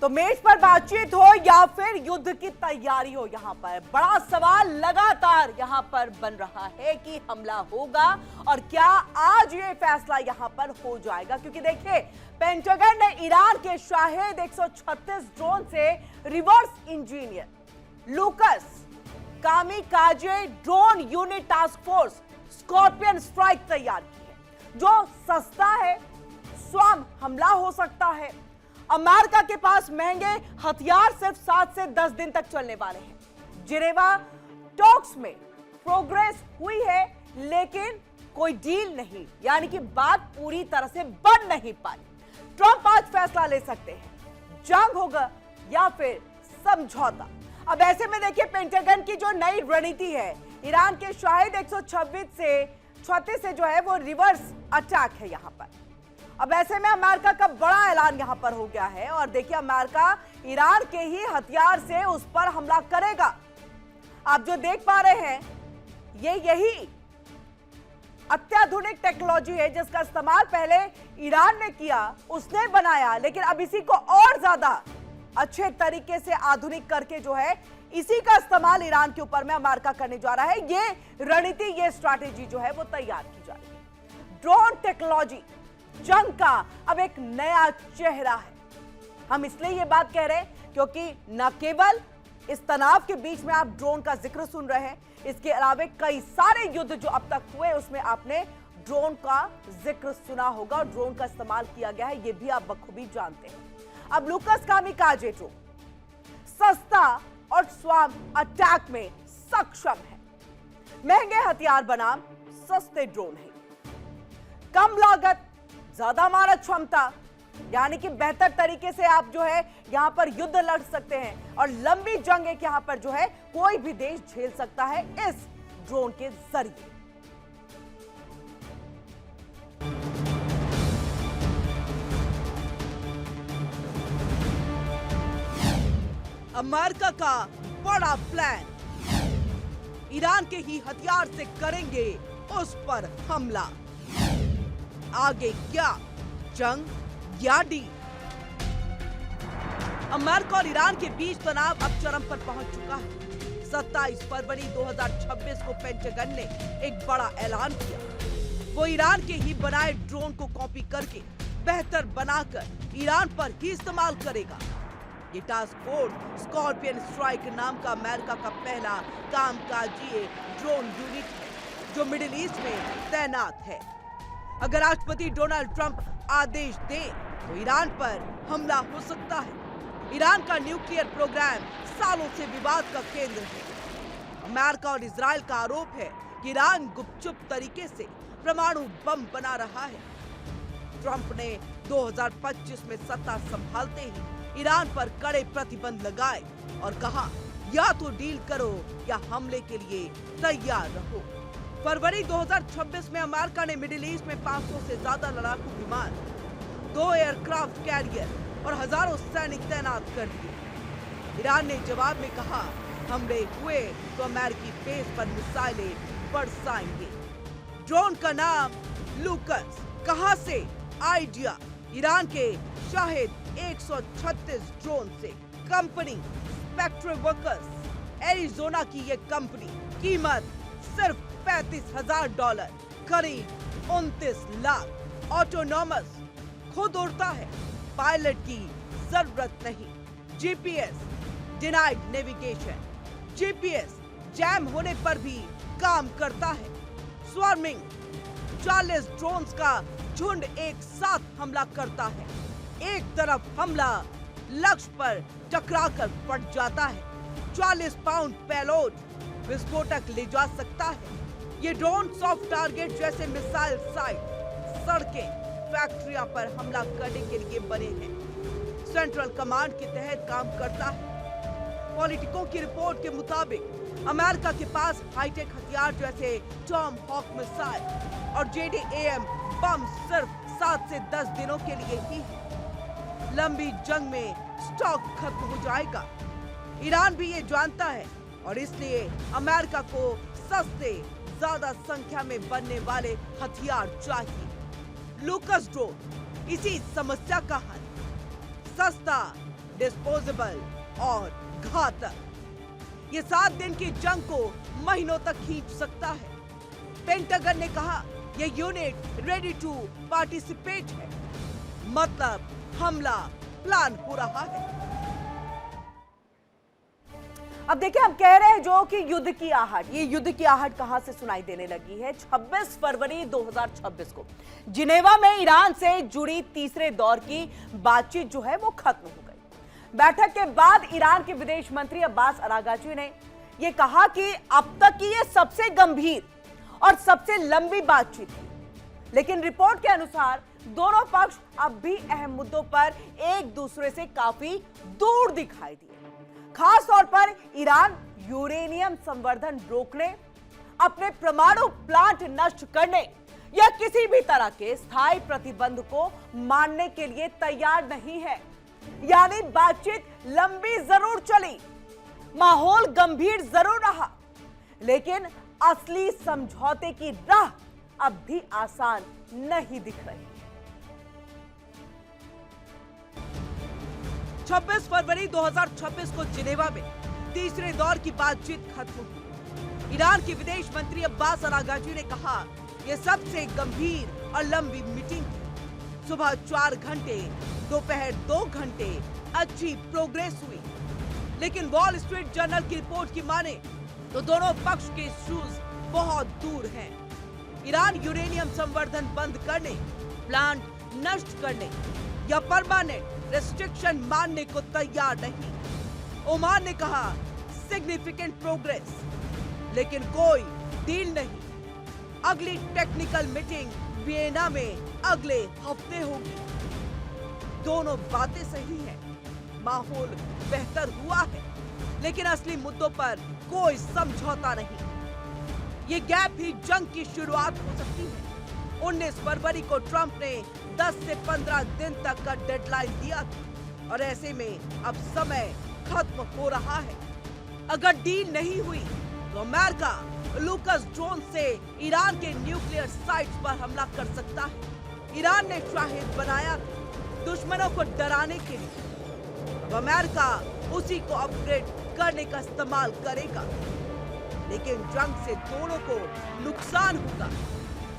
तो मेज पर बातचीत हो या फिर युद्ध की तैयारी हो, यहां पर बड़ा सवाल लगातार यहां पर बन रहा है कि हमला होगा और क्या आज ये फैसला यहां पर हो जाएगा। क्योंकि देखिए, पेंटागन ने ईरान के शाहिद 136 ड्रोन से reverse engineer लूकस kamikaze drone unit task force scorpion strike तैयार की है, जो सस्ता है, स्वाम हमला हो सकता है। अमेरिका के पास महंगे हथियार सिर्फ 7 से 10 दिन तक चलने वाले हैं। जिनेवा टॉक्स में प्रोग्रेस हुई है, लेकिन कोई डील नहीं, यानी कि बात पूरी तरह से बन नहीं पाई। ट्रंप आज फैसला ले सकते हैं, जंग होगा या फिर समझौता। अब ऐसे में देखिए, पेंटागन की जो नई रणनीति है, ईरान के शाहिद 136 से जो है वो रिवर्स अटैक है यहां पर। अब ऐसे में अमेरिका का बड़ा ऐलान यहां पर हो गया है और देखिए, अमेरिका ईरान के ही हथियार से उस पर हमला करेगा। आप जो देख पा रहे हैं, यही अत्याधुनिक टेक्नोलॉजी है जिसका इस्तेमाल पहले ईरान ने किया, उसने बनाया, लेकिन अब इसी को और ज्यादा अच्छे तरीके से आधुनिक करके जो है इसी का इस्तेमाल ईरान के ऊपर में अमेरिका करने जा रहा है। ये रणनीति, ये स्ट्रैटेजी जो है वो तैयार की जा रही है। ड्रोन टेक्नोलॉजी जंग का अब एक नया चेहरा है। हम इसलिए ये बात कह रहे हैं क्योंकि न केवल इस तनाव के बीच में आप ड्रोन का जिक्र सुन रहे हैं, इसके अलावा कई सारे युद्ध जो अब तक हुए उसमें आपने ड्रोन का जिक्र सुना होगा और ड्रोन का इस्तेमाल किया गया है, ये भी आप बखूबी जानते हैं। अब लूकस कामिकाजे ड्रोन सस्ता और स्वाम अटैक में सक्षम है। महंगे हथियार बनाम सस्ते ड्रोन है, कम लागत, ज्यादा मारक क्षमता, यानी कि बेहतर तरीके से आप जो है यहां पर युद्ध लड़ सकते हैं और लंबी जंग एक यहां पर जो है कोई भी देश झेल सकता है इस ड्रोन के जरिए। अमेरिका का बड़ा प्लान, ईरान के ही हथियार से करेंगे उस पर हमला। आगे क्या, जंग या डील? अमेरिका और ईरान के बीच तनाव अब चरम पर पहुंच चुका है। 27 फरवरी 2026 को पेंटागन ने एक बड़ा ऐलान किया। वो ईरान के ही बनाए ड्रोन को कॉपी करके बेहतर बनाकर ईरान पर ही इस्तेमाल करेगा। ये टास्क फोर्स स्कॉर्पियन स्ट्राइक नाम का अमेरिका का पहला कामकाजी ड्रोन यूनिट है, जो मिडिल ईस्ट में तैनात है। अगर राष्ट्रपति डोनाल्ड ट्रंप आदेश दें तो ईरान पर हमला हो सकता है। ईरान का न्यूक्लियर प्रोग्राम सालों से विवाद का केंद्र है। अमेरिका और इजराइल का आरोप है कि ईरान गुपचुप तरीके से परमाणु बम बना रहा है। ट्रंप ने 2025 में सत्ता संभालते ही ईरान पर कड़े प्रतिबंध लगाए और कहा, या तो डील करो या हमले के लिए तैयार रहो। फरवरी 2026 में अमेरिका ने मिडिल ईस्ट में 500 से ज्यादा लड़ाकू विमान, 2 एयरक्राफ्ट कैरियर और हजारों सैनिक तैनात कर दिए। ईरान ने जवाब में कहा, हमले हुए तो अमेरिकी बेस पर मिसाइलें बरसाएंगे। ड्रोन का नाम लूकस। कहां से आइडिया? ईरान के शाहिद 136 ड्रोन से। कंपनी स्पेक्ट्रम वर्कर्स, एरिजोना की ये कंपनी। कीमत सिर्फ $35,000, करीब 29 लाख। ऑटोनॉमस, खुद उड़ता है, पायलट की जरूरत नहीं। GPS denied navigation, GPS jam होने पर भी काम करता है। स्वार्मिंग, 40 ड्रोन्स का झुंड एक साथ हमला करता है। एक तरफ हमला, लक्ष्य पर टकराकर पड़ जाता है। 40 पाउंड पेलोड, विस्फोटक ले जा सकता है। ये ड्रोन सॉफ्ट टारगेट जैसे मिसाइल साइट, सड़कें, फैक्ट्रियां पर हमला करने के लिए बने हैं। सेंट्रल कमांड के तहत काम करता है। पॉलिटिको की रिपोर्ट के मुताबिक अमेरिका के पास हाईटेक हथियार जैसे टॉम हॉक मिसाइल और JDAM बम सिर्फ 7 से 10 दिनों के लिए ही है। लंबी जंग में स्टॉक खत्म हो जाएगा। ईरान भी ये जानता है और इसलिए अमेरिका को सस्ते, ज्यादा संख्या में बनने वाले हथियार चाहिए। लूकस ड्रोन इसी समस्या का हल। सस्ता, डिस्पोजेबल और घातक। ये 7 दिन की जंग को महीनों तक खींच सकता है। पेंटागन ने कहा ये यूनिट रेडी टू पार्टिसिपेट है, मतलब हमला प्लान हो रहा है। अब देखिए, हम कह रहे हैं जो कि युद्ध की आहट, ये युद्ध की आहट कहां से सुनाई देने लगी है। 26 फरवरी 2026 को जिनेवा में ईरान से जुड़ी तीसरे दौर की बातचीत जो है वो खत्म हो गई। बैठक के बाद ईरान के विदेश मंत्री अब्बास अरागाची ने यह कहा कि अब तक की यह सबसे गंभीर और सबसे लंबी बातचीत थी, लेकिन रिपोर्ट के अनुसार दोनों पक्ष अब भी अहम मुद्दों पर एक दूसरे से काफी दूर दिखाई दिए। खास तौर पर ईरान यूरेनियम संवर्धन रोकने, अपने परमाणु प्लांट नष्ट करने या किसी भी तरह के स्थायी प्रतिबंध को मानने के लिए तैयार नहीं है। यानी बातचीत लंबी जरूर चली, माहौल गंभीर जरूर रहा, लेकिन असली समझौते की राह अब भी आसान नहीं दिख रही। 26 फरवरी 2026 को जिनेवा में तीसरे दौर की बातचीत खत्म हुई। ईरान के विदेश मंत्री अब्बास अरागाची ने कहा यह सबसे गंभीर और लंबी मीटिंग थी। सुबह 4 घंटे, दोपहर 2 घंटे अच्छी प्रोग्रेस हुई, लेकिन वॉल स्ट्रीट जर्नल की रिपोर्ट की माने तो दोनों पक्ष के इश्यूज बहुत दूर हैं। ईरान यूरेनियम संवर्धन बंद करने, प्लांट नष्ट करने या परमानेंट रेस्ट्रिक्शन मानने को तैयार नहीं। ओमान ने कहा सिग्निफिकेंट प्रोग्रेस, लेकिन कोई डील नहीं। अगली टेक्निकल मीटिंग वियना में अगले हफ्ते होगी। दोनों बातें सही हैं, माहौल बेहतर हुआ है, लेकिन असली मुद्दों पर कोई समझौता नहीं। ये गैप ही जंग की शुरुआत हो सकती है। 19 फरवरी को ट्रंप ने 10 से 15 दिन तक का डेडलाइन दिया था, और ऐसे में अब समय खत्म हो रहा है। अगर डील नहीं हुई तो अमेरिका लूकस ड्रोन से ईरान के न्यूक्लियर साइट्स पर हमला कर सकता है। ईरान ने शाहिद बनाया था दुश्मनों को डराने के लिए। अब अमेरिका उसी को अपग्रेड करने का इस्तेमाल करेगा, लेकिन जंग से दोनों को नुकसान होगा।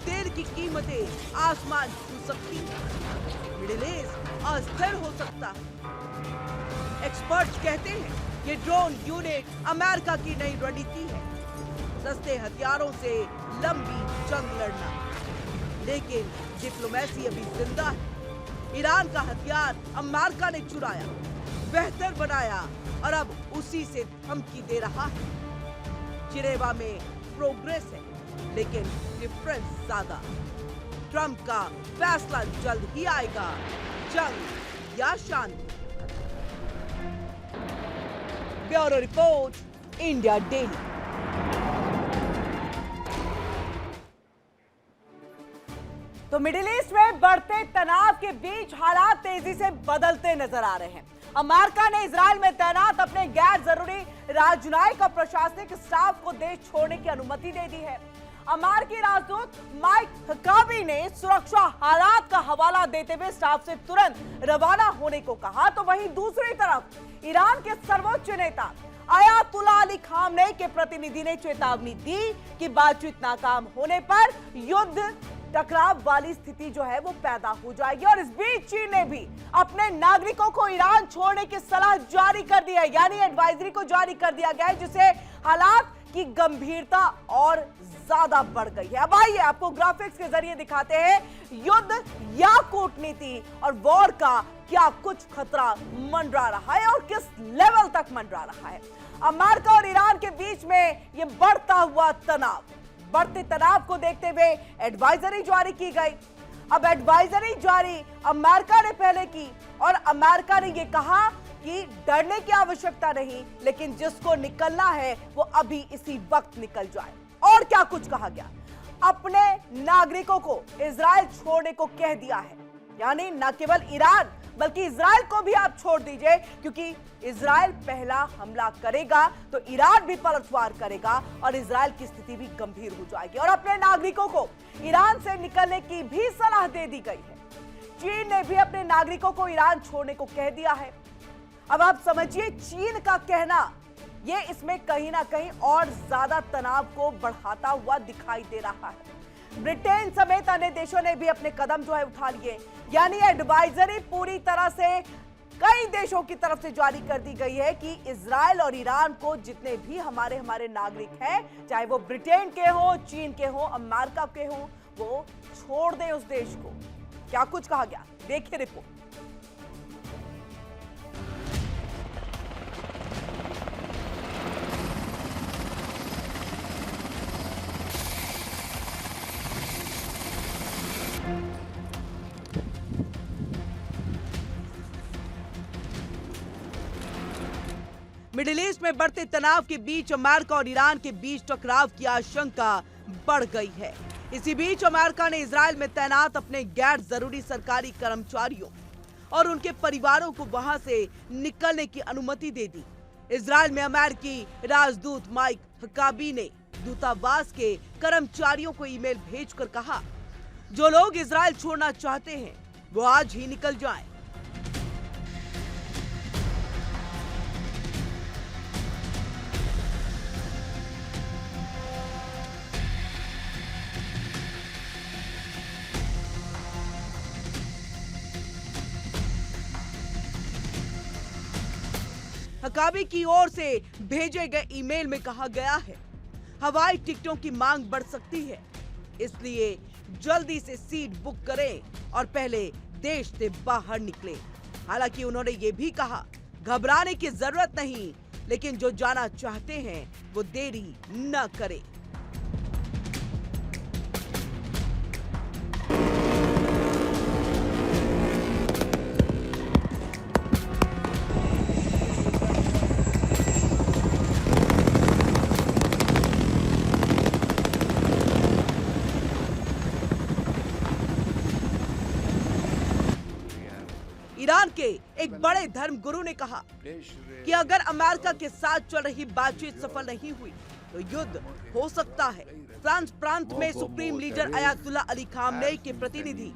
तेल की कीमतें आसमान छू सकती हैं, मिडिल ईस्ट अस्थिर हो सकता है। एक्सपर्ट्स कहते हैं ये ड्रोन यूनिट अमेरिका की नई रणनीति है, सस्ते हथियारों से लंबी जंग लड़ना। लेकिन डिप्लोमेसी अभी जिंदा है। ईरान का हथियार अमेरिका ने चुराया, बेहतर बनाया और अब उसी से धमकी दे रहा है। जिनेवा में प्रोग्रेस है, लेकिन डिफरेंस ज्यादा। ट्रंप का फैसला जल्द ही आएगा, जंग या शांति। Bureau report, India daily. तो मिडिल ईस्ट में बढ़ते तनाव के बीच हालात तेजी से बदलते नजर आ रहे हैं। अमेरिका ने इजराइल में तैनात अपने गैर जरूरी राजनयिक और प्रशासनिक स्टाफ को देश छोड़ने की अनुमति दे दी है। अमेरिकी राजदूत माइक हकाबी ने सुरक्षा हालात का हवाला देते हुए स्टाफ से तुरंत रवाना होने को कहा। तो वहीं दूसरी तरफ ईरान के सर्वोच्च नेता अयातुल्लाह अली खामनेई के प्रतिनिधि ने चेतावनी दी कि बातचीत नाकाम होने पर युद्ध टकराव वाली स्थिति जो है वो पैदा हो जाएगी। और इस बीच चीन ने भी अपने नागरिकों को ईरान छोड़ने की सलाह जारी कर दी है, यानी एडवाइजरी को जारी कर दिया गया है, जिससे हालात की गंभीरता और ज्यादा बढ़ गई है। अब आइए आपको ग्राफिक्स के जरिए दिखाते हैं युद्ध या कूटनीति और वॉर का क्या कुछ खतरा मंडरा रहा है और किस लेवल तक मंडरा रहा है। अमेरिका और ईरान के बीच में यह बढ़ता हुआ तनाव, बढ़ते तनाव को देखते हुए एडवाइजरी जारी की गई। अब एडवाइजरी जारी अमेरिका ने पहले की और अमेरिका ने यह कहा कि डरने की आवश्यकता नहीं, लेकिन जिसको निकलना है वो अभी इसी वक्त निकल जाए। और क्या कुछ कहा गया, अपने नागरिकों को इजराइल छोड़ने को कह दिया है, यानी न केवल ईरान बल्कि इजराइल को भी आप छोड़ दीजिए, क्योंकि इजराइल पहला हमला करेगा तो ईरान भी पलटवार करेगा और इजराइल की स्थिति भी गंभीर हो जाएगी। और अपने नागरिकों को ईरान से निकलने की भी सलाह दे दी गई है। चीन ने भी अपने नागरिकों को ईरान छोड़ने को कह दिया है। अब आप समझिए चीन का कहना ये इसमें कहीं ना कहीं और ज्यादा तनाव को बढ़ाता हुआ दिखाई दे रहा है। ब्रिटेन समेत अन्य देशों ने भी अपने कदम जो है उठा लिए, यानी एडवाइजरी पूरी तरह से कई देशों की तरफ से जारी कर दी गई है कि इजराइल और ईरान को जितने भी हमारे नागरिक हैं, चाहे वो ब्रिटेन के हो, चीन के हो, अमेरिका के हो, वो छोड़ दें उस देश को। क्या कुछ कहा गया, देखिए रिपोर्ट। मिडिल ईस्ट में बढ़ते तनाव के बीच अमेरिका और ईरान के बीच टकराव की आशंका बढ़ गई है। इसी बीच अमेरिका ने इजराइल में तैनात अपने गैर जरूरी सरकारी कर्मचारियों और उनके परिवारों को वहां से निकलने की अनुमति दे दी। इजराइल में अमेरिकी राजदूत माइक हकाबी ने दूतावास के कर्मचारियों को ईमेल भेजकर कहा, जो लोग इजराइल छोड़ना चाहते हैं वो आज ही निकल जाएं। हकाबी की ओर से भेजे गए ईमेल में कहा गया है, हवाई टिकटों की मांग बढ़ सकती है, इसलिए जल्दी से सीट बुक करें और पहले देश से बाहर निकलें। हालांकि उन्होंने ये भी कहा, घबराने की जरूरत नहीं, लेकिन जो जाना चाहते हैं वो देरी न करें। ईरान के एक बड़े धर्म गुरु ने कहा कि अगर अमेरिका के साथ चल रही बातचीत सफल नहीं हुई तो युद्ध हो सकता है। फ्रांस प्रांत में supreme leader Ayatollah Ali Khamenei के प्रतिनिधि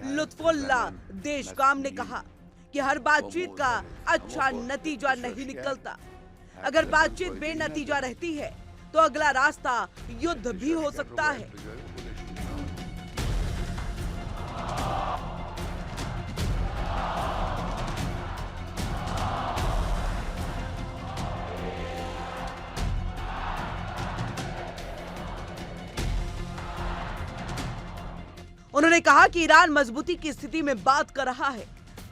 लुत्फुल्लाह देशकाम ने कहा कि हर बातचीत का अच्छा नतीजा नहीं निकलता। अगर बातचीत बेनतीजा रहती है तो अगला रास्ता युद्ध भी हो सकता है। उन्होंने कहा कि ईरान मजबूती की स्थिति में बात कर रहा है।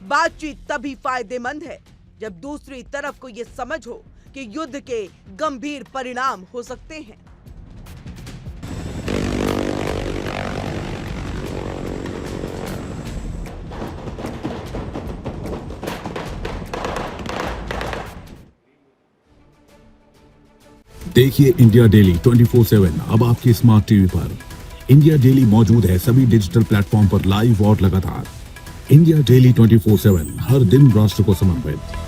बातचीत तभी फायदेमंद है जब दूसरी तरफ को यह समझ हो कि युद्ध के गंभीर परिणाम हो सकते हैं। देखिए इंडिया डेली 24/7 अब आपकी स्मार्ट टीवी पर। इंडिया डेली मौजूद है सभी डिजिटल प्लेटफॉर्म पर लाइव और लगातार। इंडिया डेली 24/7 हर दिन राष्ट्र को समर्पित।